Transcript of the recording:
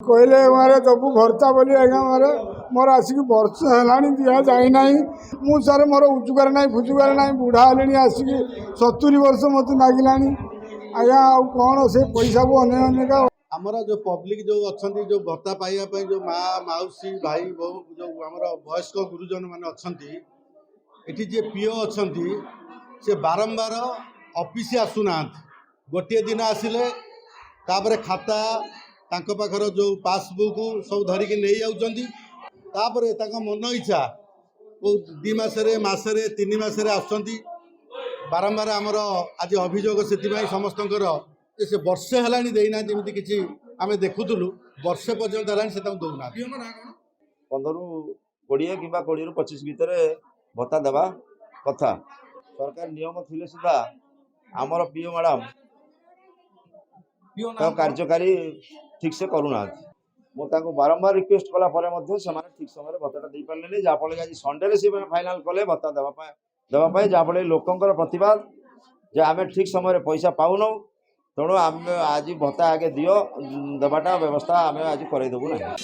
कहले मारे दबु भर्ता बोली आज्ञा मारे मोर आसिक वर्ष है दि जाना मु सर मोर उजुगार ना फुजुगार ना बुढ़ा हेले आसिक 70 वर्ष मत लगिला आज्ञा कौन से पैसा को अनेका आमर जो पब्लिक जो अच्छा जो भत्ता पाइबा जो माँ मौसी भाई बो जो आमर वयस्क गुरुजन मैंने अच्छा ये जे पीओ अच्छा से बारंबार ऑफिस आसुना गोटे दिन आसिले तापर खाता तांको पाखर जो पासबुक सब धरिकी नहीं जाऊँच मन इच्छा दि मसरे मसरे 3 मसरे आसुँच बारंबार आमर आज अभियोग से समस्त से वर्षे है देना जमी किसी आम देखुलु वर्षे पर्यंत है दौना 15 ରୁ 20 किंवा 20 ରୁ 25 भितर भत्ता देवा कथा सरकार नियम थिले सुधा आमर पीओ मैडम कार्यकारी ठीक से करूना मुझे बारंबार रिक्वेस्ट कला ठीक समय भत्ता दे पारे जहाँफल आज संडे से फाइनाल कले भत्ता देवाई जहाँफल लोकंर प्रतिवाद जे आम ठीक समय पैसा पाऊन तेणु आम आज भत्ता आगे दियो देवाटा व्यवस्था आम आज करदेबू ना।